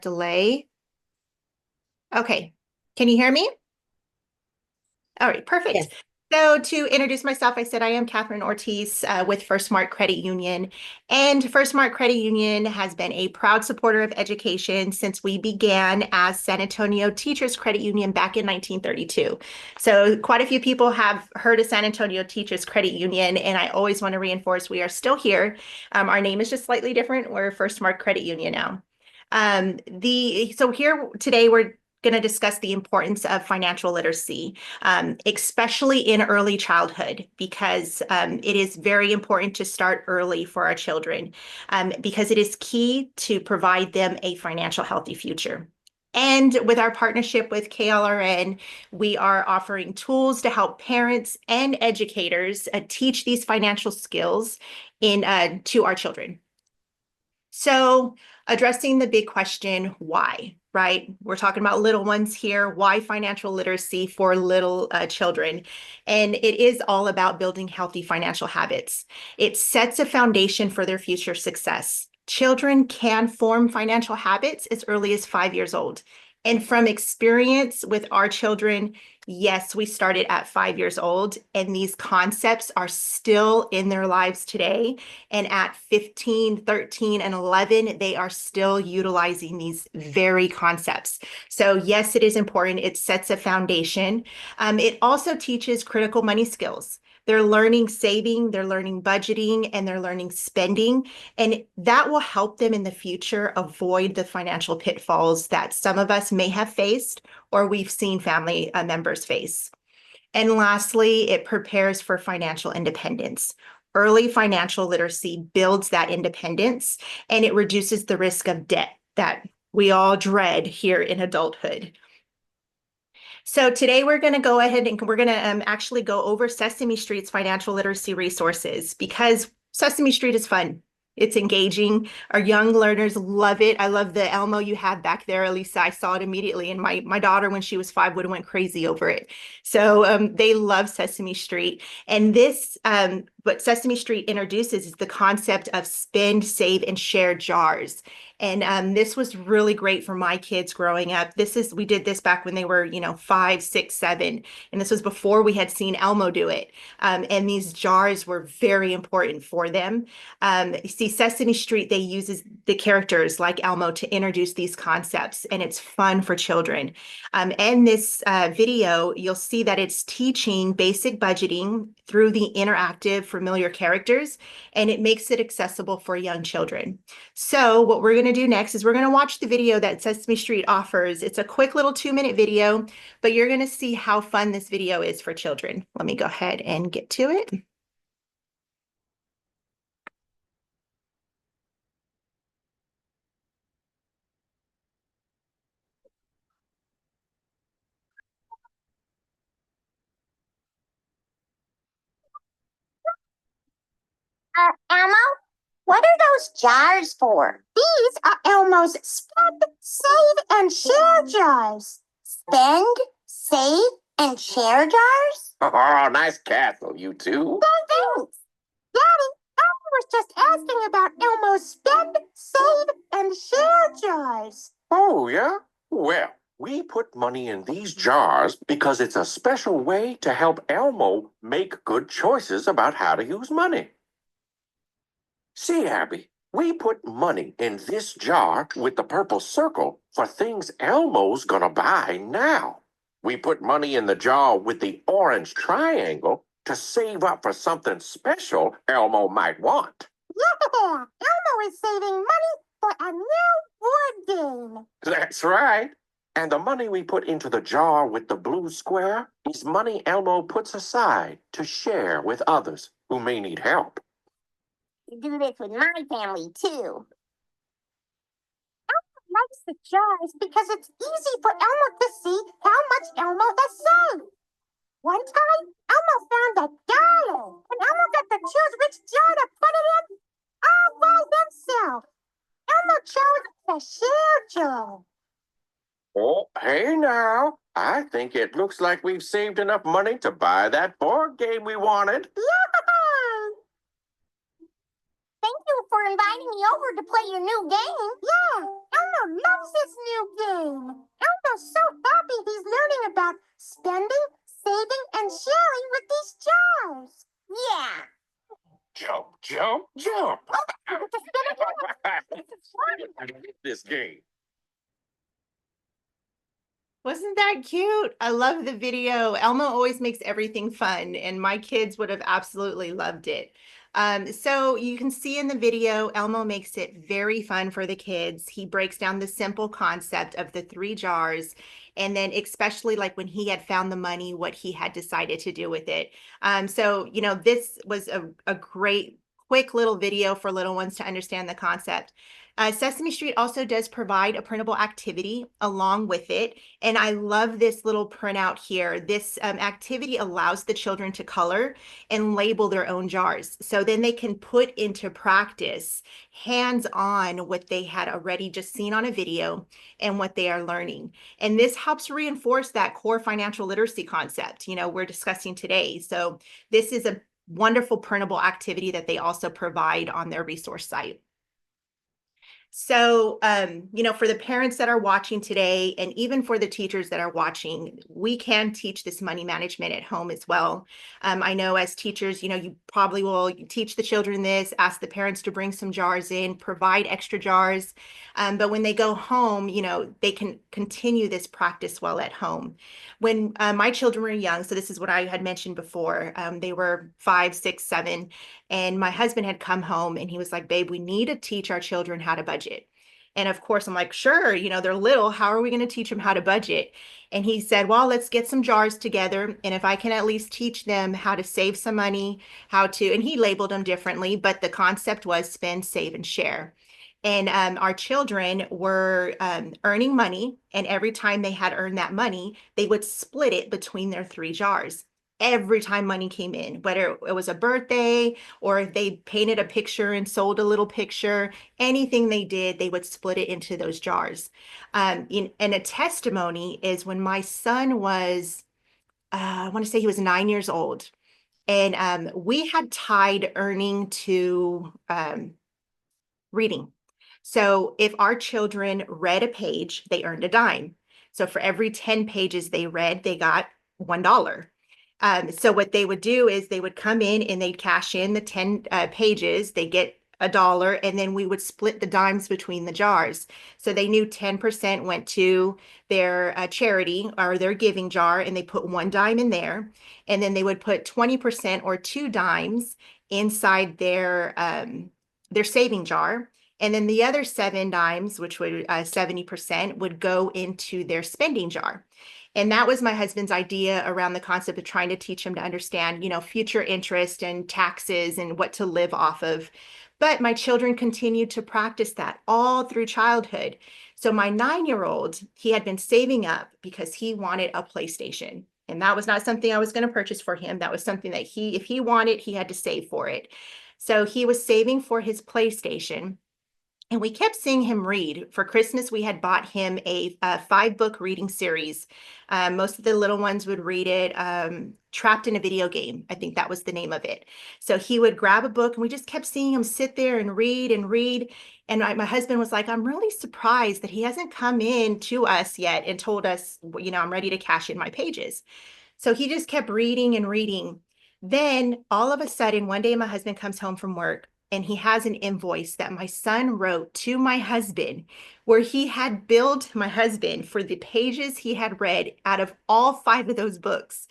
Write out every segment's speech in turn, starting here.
delay. Okay, can you hear me? All right, perfect. Yes. So to introduce myself, I said I am Catherine Ortiz with Firstmark Credit Union. And Firstmark Credit Union has been a proud supporter of education since we began as San Antonio Teachers Credit Union back in 1932. So quite a few people have heard of San Antonio Teachers Credit Union, and I always want to reinforce we are still here. Our name is just slightly different. We're Firstmark Credit Union now. So here today we're going to discuss the importance of financial literacy, especially in early childhood, because it is very important to start early for our children, because it is key to provide them a financial healthy future. And with our partnership with KLRN, we are offering tools to help parents and educators teach these financial skills to our children. So addressing the big question, why, right? We're talking about little ones here. Why financial literacy for little children? And it is all about building healthy financial habits. It sets a foundation for their future success. Children can form financial habits as early as 5 years old. And from experience with our children, yes, we started at 5 years old, and these concepts are still in their lives today. And at 15, 13, and 11, they are still utilizing these very concepts. So yes, it is important. It sets a foundation. It also teaches critical money skills. They're learning saving, they're learning budgeting, and they're learning spending. And that will help them in the future avoid the financial pitfalls that some of us may have faced or we've seen family members face. And lastly, it prepares for financial independence. Early financial literacy builds that independence, and it reduces the risk of debt that we all dread here in adulthood. So today we're going to go ahead and we're going to actually go over Sesame Street's financial literacy resources, because Sesame Street is fun. It's engaging. Our young learners love it. I love the Elmo you have back there, Elisa. I saw it immediately, and my daughter, when she was 5, would have went crazy over it. So they love Sesame Street. And what Sesame Street introduces is the concept of spend, save, and share jars. And this was really great for my kids growing up. We did this back when they were, 5, 6, 7. And this was before we had seen Elmo do it. And these jars were very important for them. You see, Sesame Street, they uses the characters like Elmo to introduce these concepts, and it's fun for children. In this video, you'll see that it's teaching basic budgeting through the interactive, familiar characters, and it makes it accessible for young children. So what we're going to do next is we're going to watch the video that Sesame Street offers. It's a quick little 2-minute video, but you're going to see how fun this video is for children. Let me go ahead and get to it. Elmo, what are those jars for? These are Elmo's spend, save, and share jars. Spend, save, and share jars? Oh, nice castle, you two. Thanks. Daddy, Elmo was just asking about Elmo's spend, save, and share jars. Oh, yeah? Well, we put money in these jars because it's a special way to help Elmo make good choices about how to use money. See, Abby, we put money in this jar with the purple circle for things Elmo's gonna buy now. We put money in the jar with the orange triangle to save up for something special Elmo might want. Yeah, Elmo is saving money for a new board game. That's right. And the money we put into the jar with the blue square is money Elmo puts aside to share with others who may need help. You do this with my family, too. Elmo likes the jars because it's easy for Elmo to see how much Elmo has saved. One time, Elmo found $1, and Elmo got to choose which jar to put it in all by himself. Elmo chose the share jar. Oh, hey now. I think it looks like we've saved enough money to buy that board game we wanted. Yay! Thank you for inviting me over to play your new game. Yeah, Elmo loves this new game. Elmo's so happy he's learning about spending, saving, and sharing with these jars. Yeah. Jump, jump, jump. This game. Wasn't that cute? I love the video. Elmo always makes everything fun, and my kids would have absolutely loved it. So you can see in the video, Elmo makes it very fun for the kids. He breaks down the simple concept of the three jars, and then especially like when he had found the money, what he had decided to do with it. So, this was a great, quick little video for little ones to understand the concept. Sesame Street also does provide a printable activity along with it. And I love this little printout here. This activity allows the children to color and label their own jars. So then they can put into practice hands-on what they had already just seen on a video and what they are learning. And this helps reinforce that core financial literacy concept, we're discussing today. So this is a wonderful printable activity that they also provide on their resource site. So, for the parents that are watching today, and even for the teachers that are watching, we can teach this money management at home as well. I know as teachers, you probably will teach the children this, ask the parents to bring some jars in, provide extra jars. But when they go home, they can continue this practice while at home. When my children were young, so this is what I had mentioned before, they were 5, 6, 7, and my husband had come home and he was like, babe, we need to teach our children how to budget. And of course, I'm like, sure, they're little. How are we going to teach them how to budget? And he said, well, let's get some jars together. And if I can at least teach them how to save some money, and he labeled them differently, but the concept was spend, save, and share. And our children were earning money. And every time they had earned that money, they would split it between their three jars. Every time money came in, whether it was a birthday or if they painted a picture and sold a little picture, anything they did, they would split it into those jars. And a testimony is when my son was, I want to say he was 9 years old. And we had tied earning to reading. So if our children read a page, they earned a dime. So for every 10 pages they read, they got $1. So what they would do is they would come in and they'd cash in the 10 pages, they get $1, and then we would split the dimes between the jars. So they knew 10% went to their charity or their giving jar, and they put 1 dime in there. And then they would put 20% or 2 dimes inside their saving jar. And then the other 7 dimes, which would 70%, would go into their spending jar. And that was my husband's idea around the concept of trying to teach him to understand, future interest and taxes and what to live off of. But my children continued to practice that all through childhood. So my 9-year-old, he had been saving up because he wanted a PlayStation. And that was not something I was going to purchase for him. That was something that if he wanted, he had to save for it. So he was saving for his PlayStation. And we kept seeing him read. For Christmas, we had bought him a 5-book reading series. Most of the little ones would read it, Trapped in a Video Game. I think that was the name of it. So he would grab a book and we just kept seeing him sit there and read and read. And my husband was like, I'm really surprised that he hasn't come in to us yet and told us, I'm ready to cash in my pages. So he just kept reading and reading. Then all of a sudden, one day my husband comes home from work and he has an invoice that my son wrote to my husband where he had billed my husband for the pages he had read out of all 5 of those books.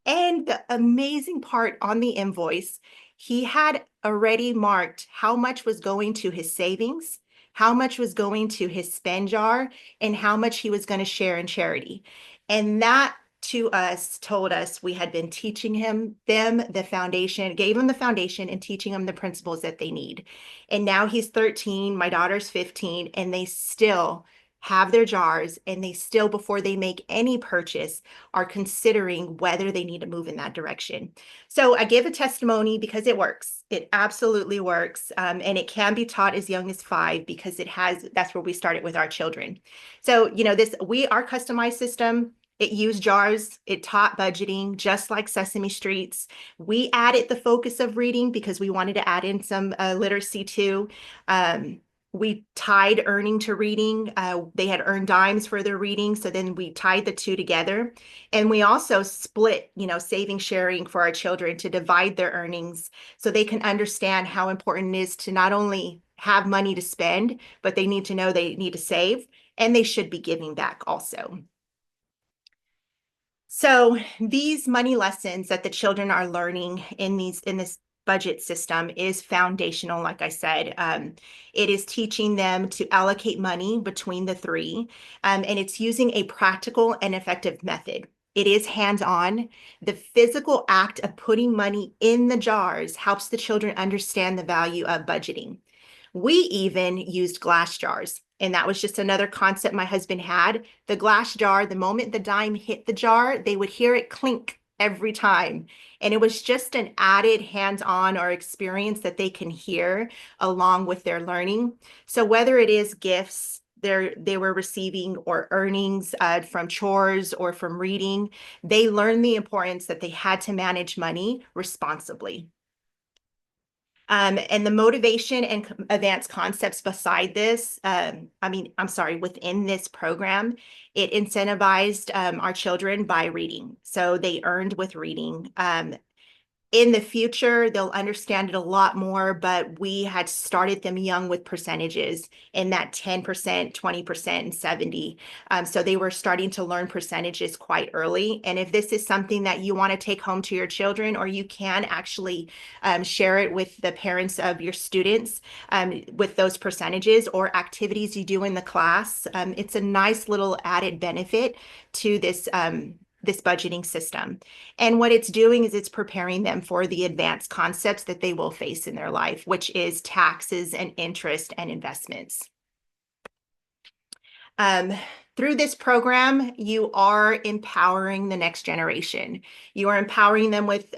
And the amazing part on the invoice, he had already marked how much was going to his savings, how much was going to his spend jar, and how much he was going to share in charity. And that to us told us we had been teaching them the foundation, gave him the foundation and teaching them the principles that they need. And now he's 13, my daughter's 15, and they still have their jars, and they still, before they make any purchase, are considering whether they need to move in that direction. So I give a testimony because it works. It absolutely works. And it can be taught as young as 5 because that's where we started with our children. So, our customized system, It used jars. It taught budgeting, just like Sesame Streets. We added the focus of reading because we wanted to add in some literacy too. We tied earning to reading. They had earned dimes for their reading, so then we tied the two together. And we also split, saving, sharing for our children to divide their earnings so they can understand how important it is to not only have money to spend, but they need to know they need to save, and they should be giving back also. So these money lessons that the children are learning in this budget system is foundational, like I said. It is teaching them to allocate money between the three, and it's using a practical and effective method. It is hands-on. The physical act of putting money in the jars helps the children understand the value of budgeting. We even used glass jars. And that was just another concept my husband had. The glass jar, the moment the dime hit the jar, they would hear it clink every time. And it was just an added hands-on or experience that they can hear along with their learning. So whether it is gifts they were receiving or earnings from chores or from reading, they learned the importance that they had to manage money responsibly. And the motivation and advanced concepts beside this, within this program, it incentivized our children by reading. So they earned with reading. In the future, they'll understand it a lot more, but we had started them young with percentages in that 10%, 20%, and 70. So they were starting to learn percentages quite early. And if this is something that you want to take home to your children, or you can actually share it with the parents of your students with those percentages or activities you do in the class, it's a nice little added benefit to this budgeting system. And what it's doing is it's preparing them for the advanced concepts that they will face in their life, which is taxes and interest and investments. Through this program, you are empowering the next generation. You are empowering them with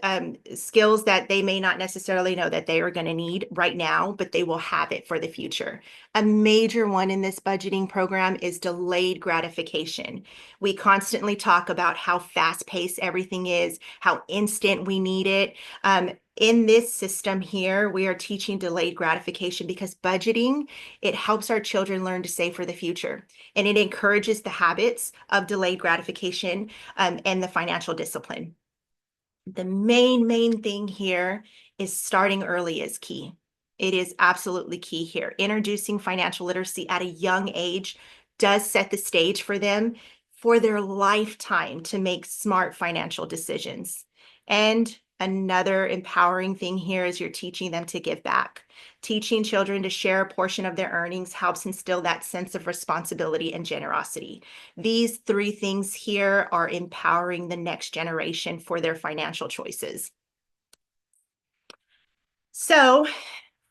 skills that they may not necessarily know that they are going to need right now, but they will have it for the future. A major one in this budgeting program is delayed gratification. We constantly talk about how fast-paced everything is, how instant we need it. In this system here, we are teaching delayed gratification because budgeting, it helps our children learn to save for the future. And it encourages the habits of delayed gratification and the financial discipline. The main thing here is starting early is key. It is absolutely key here. Introducing financial literacy at a young age does set the stage for them for their lifetime to make smart financial decisions. And another empowering thing here is you're teaching them to give back. Teaching children to share a portion of their earnings helps instill that sense of responsibility and generosity. These three things here are empowering the next generation for their financial choices. So,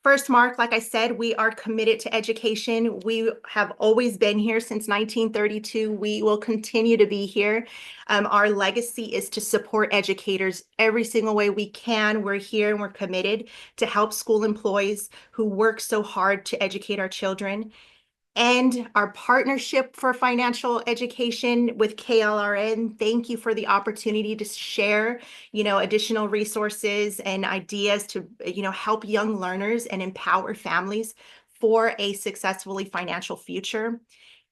Firstmark, like I said, we are committed to education. We have always been here since 1932. We will continue to be here. Our legacy is to support educators every single way we can. We're here and we're committed to help school employees who work so hard to educate our children. And our partnership for financial education with KLRN, thank you for the opportunity to share, additional resources and ideas to, help young learners and empower families for a successfully financial future.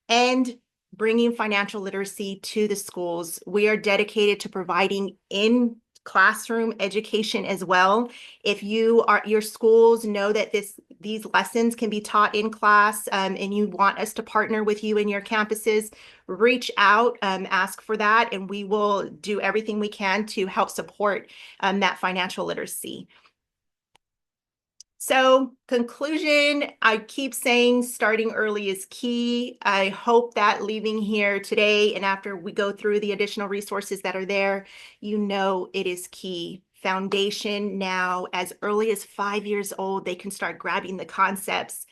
And bringing financial literacy to the schools. We are dedicated to providing in classroom education as well. If your schools know that these lessons can be taught in class and you want us to partner with you in your campuses, reach out, ask for that, and we will do everything we can to help support that financial literacy. So, conclusion, I keep saying starting early is key. I hope that leaving here today and after we go through the additional resources that are there, it is key. Foundation now, as early as 5 years old, they can start grabbing the concepts.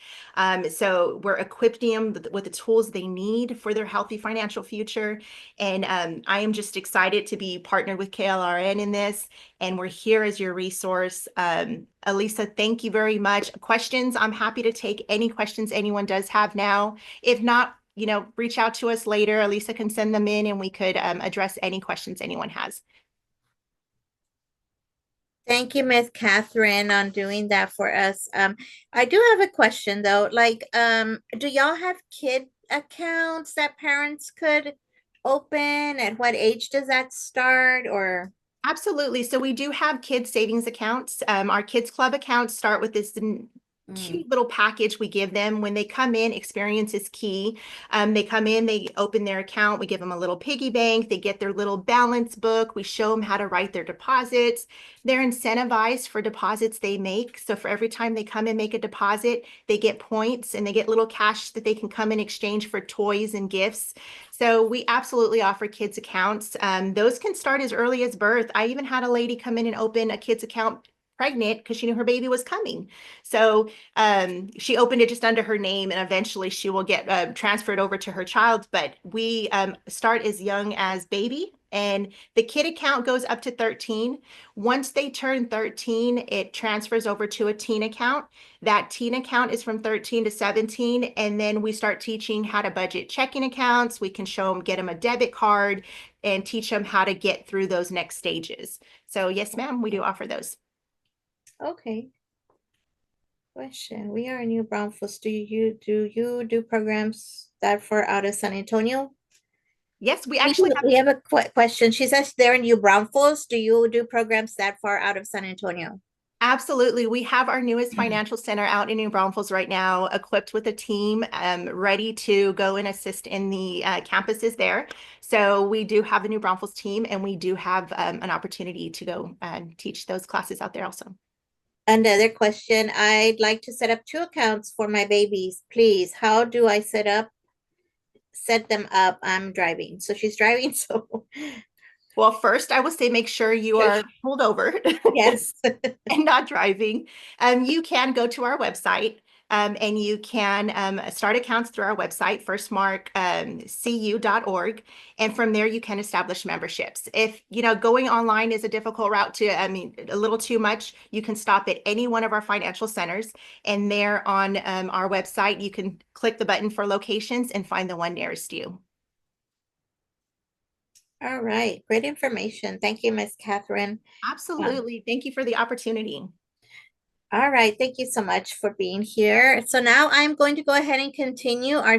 So we're equipping them with the tools they need for their healthy financial future. And I am just excited to be partnered with KLRN in this. And we're here as your resource. Elisa, thank you very much. Questions? I'm happy to take any questions anyone does have now. If not, reach out to us later. Lisa can send them in and we could address any questions anyone has. Thank you, Miss Catherine, on doing that for us. I do have a question though. Like, do y'all have kid accounts that parents could open? At what age does that start? Or Absolutely. So we do have kids savings accounts. Our kids club accounts start with this cute little package we give them when they come in. Experience is key. They come in, they open their account, we give them a little piggy bank, they get their little balance book, we show them how to write their deposits. They're incentivized for deposits they make. So for every time they come and make a deposit, they get points and they get little cash that they can come in exchange for toys and gifts. So we absolutely offer kids accounts. Those can start as early as birth. I even had a lady come in and open a kids account pregnant because she knew her baby was coming. So she opened it just under her name, and eventually she will get transferred over to her child. But we start as young as baby, and the kid account goes up to 13. Once they turn 13, it transfers over to a teen account. That teen account is from 13 to 17, and then we start teaching how to budget checking accounts. We can show them, get them a debit card, and teach them how to get through those next stages. So yes, ma'am, we do offer those. okay. Question. We are in New Braunfels. Do you do programs that for out of San Antonio? Yes, we actually have. We have a question. She says they're in New Braunfels. Do you do programs that far out of San Antonio? Absolutely. We have our newest financial center out in New Braunfels right now, equipped with a team ready to go and assist in the campuses there. So we do have a New Braunfels team, and we do have an opportunity to go and teach those classes out there also. Another question. I'd like to set up 2 accounts for my babies, please. How do I set them up? I'm driving. So she's driving, so Well, first, I will say make sure you are pulled over. yes. And not driving. You can go to our website and you can start accounts through our website, firstmarkcu.org. And from there, you can establish memberships. If, going online is a difficult route a little too much, you can stop at any one of our financial centers. And there on our website, you can click the button for locations and find the one nearest you. All right. Great information. Thank you, Miss Catherine. Absolutely. Thank you for the opportunity. All right. Thank you so much for being here. So now I'm going to go ahead and continue our